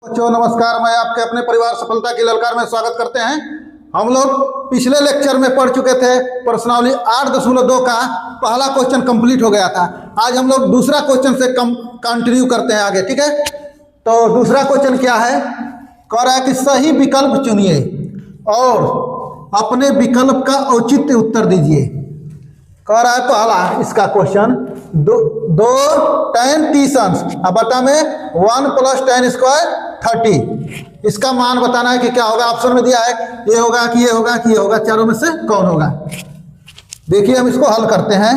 बच्चों नमस्कार, मैं आपके अपने परिवार सफलता की ललकार में स्वागत करते हैं। हम लोग पिछले लेक्चर में पढ़ चुके थे प्रश्नावली 8.2 का पहला क्वेश्चन कंप्लीट हो गया था। आज हम लोग दूसरा क्वेश्चन से कंटिन्यू करते हैं आगे, ठीक है। तो दूसरा क्वेश्चन क्या है, कह रहा है कि सही विकल्प चुनिए और अपने विकल्प का औचित्य उत्तर दीजिए। कह रहा है पहला इसका क्वेश्चन दो tan 30 अंश अब बता में 1 + tan² 30, इसका मान बताना है कि क्या होगा। ऑप्शन में दिया है ये होगा कि ये होगा कि ये होगा, चारों में से कौन होगा। देखिए हम इसको हल करते हैं।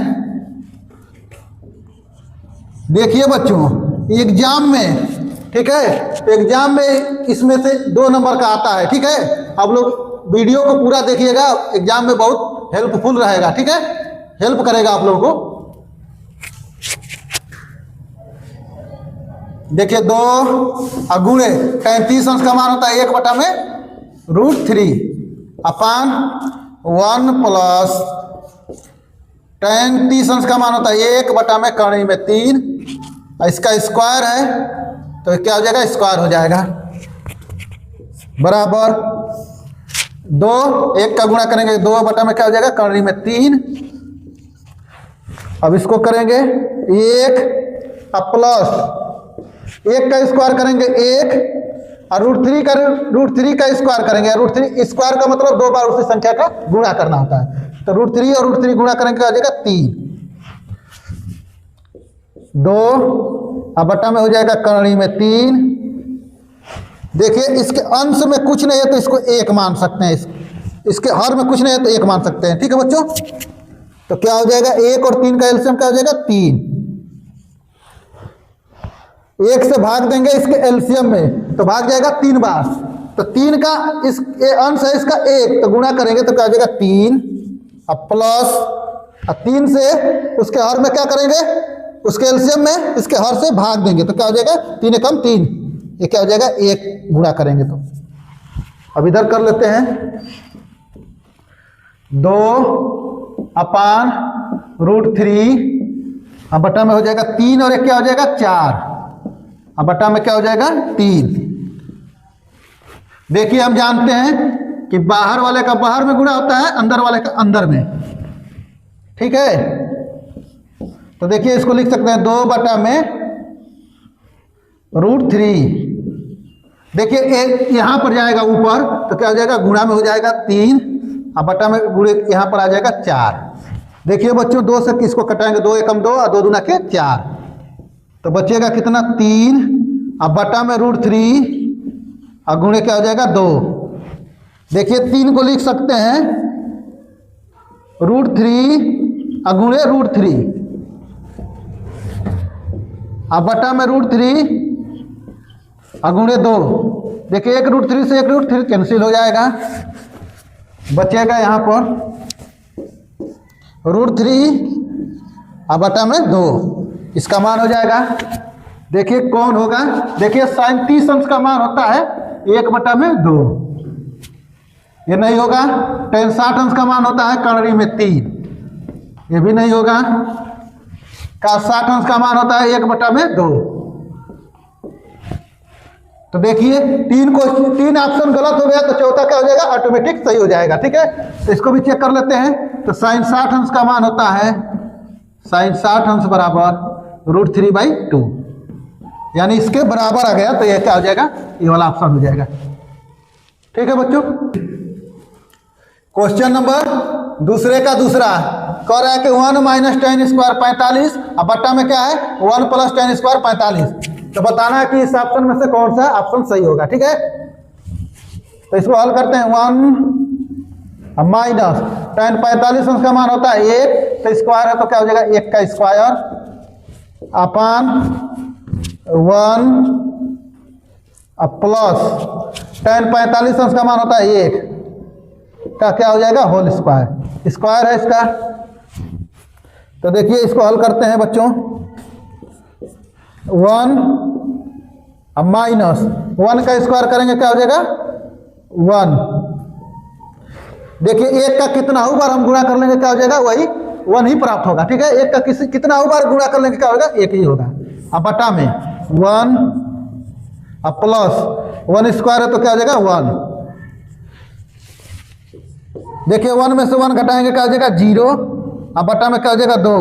देखिए बच्चों एग्जाम में, ठीक है, एग्जाम में इसमें से 2 नंबर का आता है, ठीक है। आप लोग वीडियो को पूरा देखिएगा, एग्जाम में बहुत हेल्पफुल रहेगा, ठीक है, हेल्प करेगा आप लोगों को। देखिए 2 गुणे tan 30 अंश का मान होता है 1 में √3 अपान 1 प्लस tan 30 अंश का मान होता है 1 में कर्ण में 3, इसका स्क्वायर है तो क्या हो जाएगा, स्क्वायर हो जाएगा, बराबर 2 1 का गुणा करेंगे 2 में क्या हो जाएगा, कर्ण में 3। अब इसको करेंगे 1 प्लस 1 का स्क्वायर करेंगे 1 और √3 का स्क्वायर करेंगे। √3 स्क्वायर का मतलब 2 बार उसी संख्या का गुणा करना होता है, तो √3 और √3 गुणा करेंगे क्या हो जाएगा 3, 2 अब बटा में हो जाएगा कर्ण में 3। देखिए इसके अंश में कुछ नहीं है तो इसको 1 मान सकते हैं, इसके हर में कुछ नहीं है तो 1 मान सकते हैं, ठीक है बच्चों। तो क्या हो जाएगा 1 और 3 का एलसीएम क्या हो जाएगा 3, 1 से भाग देंगे इसके एलसीएम में तो भाग जाएगा 3 बार, तो 3 का इस अंश है इसका 1 तो गुणा करेंगे तो क्या हो जाएगा 3 अब प्लस 3 से उसके हर में क्या करेंगे, उसके एलसीएम में इसके हर से भाग देंगे तो क्या हो जाएगा 3 एकम 3, ये क्या हो जाएगा 1 गुणा करेंगे तो। अब इधर कर लेते हैं 2 अपान √3 अब बटा में हो जाएगा 3 और 1 क्या हो जाएगा 4, अब बटा में क्या हो जाएगा 3। देखिए हम जानते हैं कि बाहर वाले का बाहर में गुणा होता है, अंदर वाले का अंदर में, ठीक है। तो देखिए इसको लिख सकते हैं 2 बटा में √3। देखिए यहां पर जाएगा ऊपर तो क्या हो जाएगा, गुणा में हो जाएगा 3 अब बटा में गुणे यहां पर आ जाएगा 4। देखिए बच्चों 2 से किसको कटाएंगे, 2 एकम 2 और 2 दूना के 4, तो बचेगा कितना 3 अब बटा में √3 और गुणे क्या हो जाएगा 2। देखिए 3 को लिख सकते हैं √3 और गुणे √3 अब बटा में √3 और गुणे 2। देखिए 1 √3 से 1 √3 कैंसिल हो जाएगा, बचेगा यहाँ पर √3 और बटा में 2, इसका मान हो जाएगा। देखिए कौन होगा, देखिए sin 30 अंश का मान होता है 1 में 2, ये नहीं होगा। tan 60 अंश का मान होता है कर्ण में 3, ये भी नहीं होगा। cos 60 अंश का मान होता है 1 में 2। तो देखिए 3 ऑप्शन गलत हो गया तो चौथा क्या हो जाएगा, ऑटोमेटिक सही हो जाएगा, ठीक है। तो इसको भी चेक कर लेते हैं। तो sin 60 अंश का मान होता है sin 60 अंश बराबर √3/2, यानी इसके बराबर आ गया तो ये क्या हो जाएगा, ये वाला ऑप्शन हो जाएगा, ठीक है बच्चों। क्वेश्चन नंबर दूसरे का दूसरा कह रहा है कि 1 - tan² 45 अब बट्टा में क्या है 1 + tan² 45, तो बताना है कि इस ऑप्शन में से कौन सा ऑप्शन सही होगा, ठीक है। तो इसको हल करते हैं 1 माइनस tan 45 अंश का मान होता है 1, तो स्क्वायर है तो क्या हो जाएगा 1 का स्क्वायर अपान 1 प्लस tan 45 अंश का मान होता है 1 का क्या हो जाएगा होल स्क्वायर, स्क्वायर है इसका। तो देखिए इसको हल करते हैं बच्चों 1 माइनस 1 का स्क्वायर करेंगे क्या हो जाएगा 1। देखिए 1 का कितना हो बार हम गुणा कर लेंगे क्या हो जाएगा, वही 1 ही प्राप्त होगा, ठीक है। 1 का कितना हो बार गुणा कर लेंगे क्या होगा, 1 ही होगा। अब बटा में 1 अब प्लस 1 स्क्वायर है तो क्या हो जाएगा 1। देखिए 1 में से 1 घटाएंगे क्या हो जाएगा 0, अब बटा में क्या हो जाएगा 2।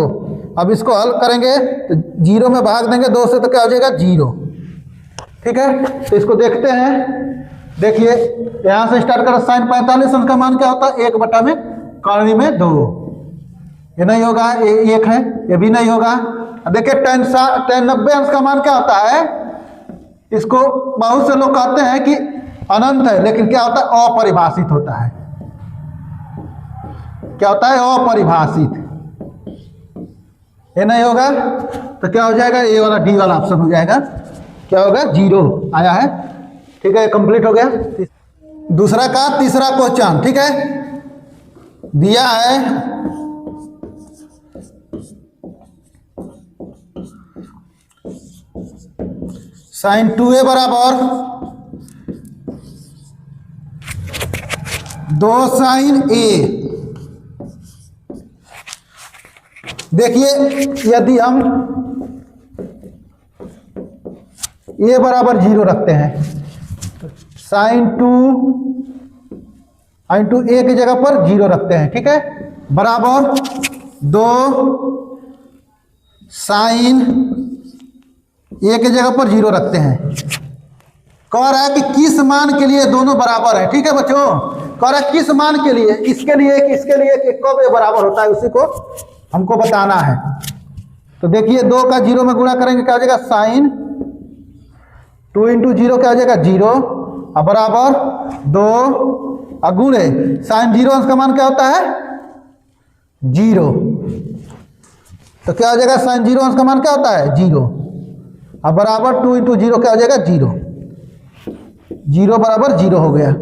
अब इसको हल करेंगे तो 0 में भाग देंगे 2 से तो क्या हो जाएगा 0। ठीक है, तो इसको देखते हैं। देखिए यहाँ से स्टार्ट करो। साइन 45 अंश का मान क्या होता है 1 बटा में कर्ण में 2। ये नहीं होगा, ये 1 है, ये भी नहीं होगा। देखिए tan 90 अंश का मान क्या होता है, इसको बहुत से लोग कहते हैं कि अनंत है, लेकिन क्या होता है अपरिभाषित होता है। क्या होता है अपरिभाषित। ये नहीं होगा तो क्या हो जाएगा, ये वाला डी वाला ऑप्शन हो जाएगा। क्या होगा 0 आया है। ठीक है, कंप्लीट हो गया। दूसरा का तीसरा क्वेश्चन। ठीक है, दिया है साइन 2a बराबर 2 साइन a। देखिए यदि हम a बराबर 0 रखते हैं, साइन 2 a की जगह पर 0 रखते हैं। ठीक है, बराबर 2 साइन a की जगह पर 0 रखते हैं। कह रहा है कि किस मान के लिए दोनों बराबर है। ठीक है बच्चों, कह रहा है किस मान के लिए, इसके लिए कि इसके लिए कि कब ये बराबर होता है, उसी को हमको बताना है। तो देखिए 2 का 0 में गुणा करेंगे क्या हो जाएगा साइन 2 इंटू 0 क्या हो जाएगा 0, और बराबर 2 गुणे साइन 0 अंश का मान क्या होता है 0। तो क्या हो जाएगा साइन 0 अंश का मान क्या होता है 0, और बराबर 2 इंटू 0 क्या हो जाएगा 0। 0 बराबर 0 हो गया।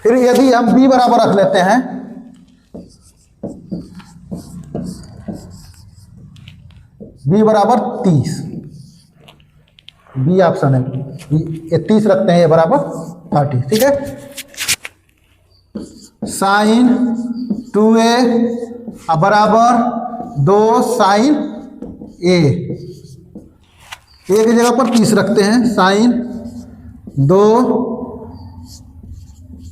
फिर यदि हम b बराबर रख लेते हैं, b बराबर 30, बी ऑप्शन है, ये 30 रखते हैं, ये बराबर 30। ठीक है, साइन 2a बराबर 2 साइन a, की जगह पर 30 रखते हैं, साइन 2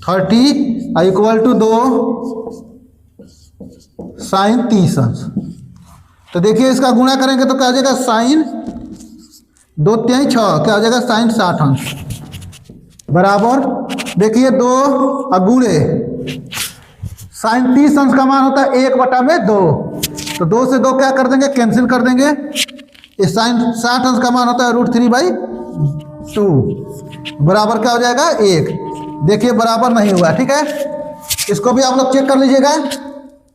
30 इक्वल टू 2 साइन 30 अंश। तो देखिए इसका गुणा करेंगे तो क्या हो जाएगा साइन 2 3 6 क्या हो जाएगा साइन 60 अंश, बराबर देखिए 2 गुणे साइन 30 अंश का मान होता है 1 बटा में 2, तो 2 से 2 क्या कर देंगे कैंसिल कर देंगे। इस साइन 60 अंश का मान होता है √3/2, बराबर क्या हो जाएगा 1। देखिए बराबर नहीं हुआ। ठीक है, इसको भी आप लोग चेक कर लीजिएगा,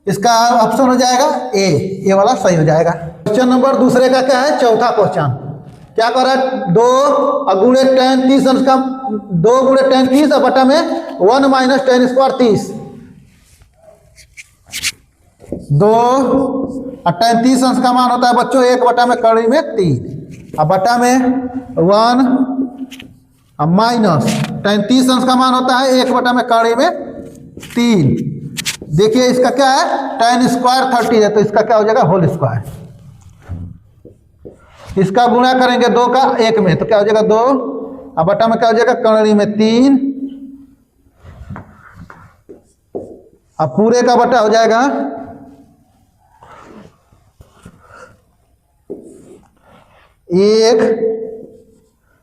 इसका ऑप्शन हो जाएगा ए, ये वाला सही हो जाएगा। क्वेश्चन नंबर दूसरे का क्या है, चौथा क्वेश्चन। क्या कर रहा है 2 गुणे tan 30 अंश का 2 गुणे tan 30 और बटा में 1 माइनस tan स्क्वायर 30, 2 और tan 30 अंश का मान होता है बच्चों 1 बटा में कड़ी में 3 और बटा में 1 और माइनस tan 30 अंश का मान होता है 1 बटा में कड़ी में 3। देखिए इसका क्या है tan स्क्वायर 30 है, तो इसका क्या हो जाएगा होल स्क्वायर। इसका गुणा करेंगे 2 का 1 में तो क्या हो जाएगा 2 और बटा में क्या हो जाएगा कड़ी में 3 और पूरे का बटा हो जाएगा 1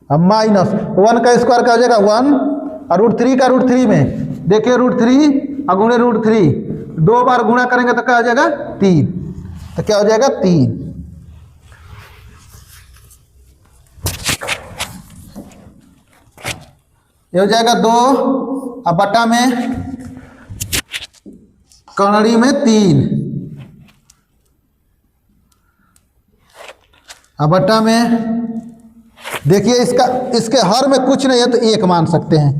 और माइनस 1 का स्क्वायर क्या हो जाएगा 1 और √3 का √3 में देखिए √3 और गुणे √3 2 बार गुणा करेंगे तो क्या हो जाएगा 3, तो क्या हो जाएगा 3। ये हो जाएगा 2 और बटा में कड़ी में 3 और बटा में देखिए इसके हर में कुछ नहीं है तो 1 मान सकते हैं।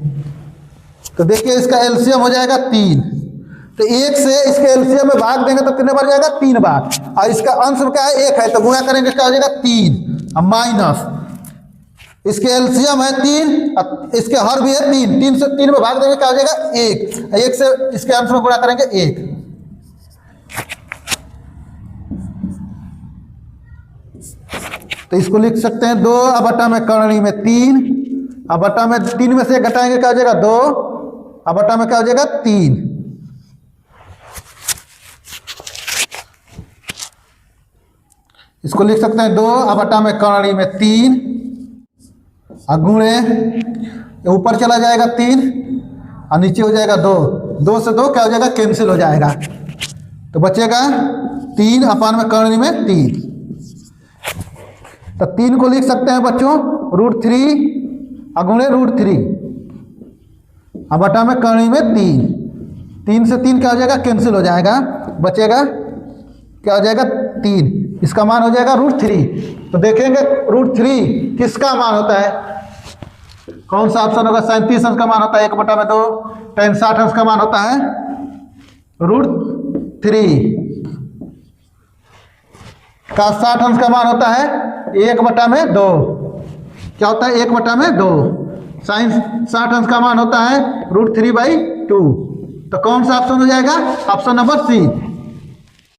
तो देखिए इसका एलसीएम हो जाएगा 3, तो 1 से इसके एलसीएम में भाग देंगे तो कितने बार जाएगा 3 बार, और इसका अंश में क्या है 1 है तो गुणा करेंगे क्या हो जाएगा 3 और माइनस इसके एलसीएम है 3 इसके हर भी है 3 से 3 में भाग देंगे क्या हो जाएगा 1 से इसके अंश में गुणा करेंगे 1। तो इसको लिख सकते हैं 2 बटा में कड़ी में 3 अब बटा में 3 में से 1 घटाएंगे क्या हो जाएगा 2, अब बटा में क्या हो जाएगा 3। इसको लिख सकते हैं 2, अब बटा में करणी में 3, गुणे ऊपर चला जाएगा 3 और नीचे हो जाएगा 2, 2 से 2 क्या हो जाएगा कैंसिल हो जाएगा, तो बचेगा 3 अपान में करणी में 3। तो 3 को लिख सकते हैं बच्चों √3 गुणे √3 अब बटा में करणी में 3, 3 से 3 क्या हो जाएगा कैंसिल हो जाएगा, बचेगा क्या हो जाएगा 3, इसका मान हो जाएगा √3। तो देखेंगे √3 किसका मान होता है, कौन सा ऑप्शन होगा, 37 अंश का मान होता है 1 बटा में 2, tan 60 अंश का मान होता है √3 का 60 अंश का मान होता है 1 बटा में 2, क्या होता है 1 बटा में 2, साइन 60 अंश का मान होता है √3/2। तो कौन सा ऑप्शन हो जाएगा, ऑप्शन नंबर सी।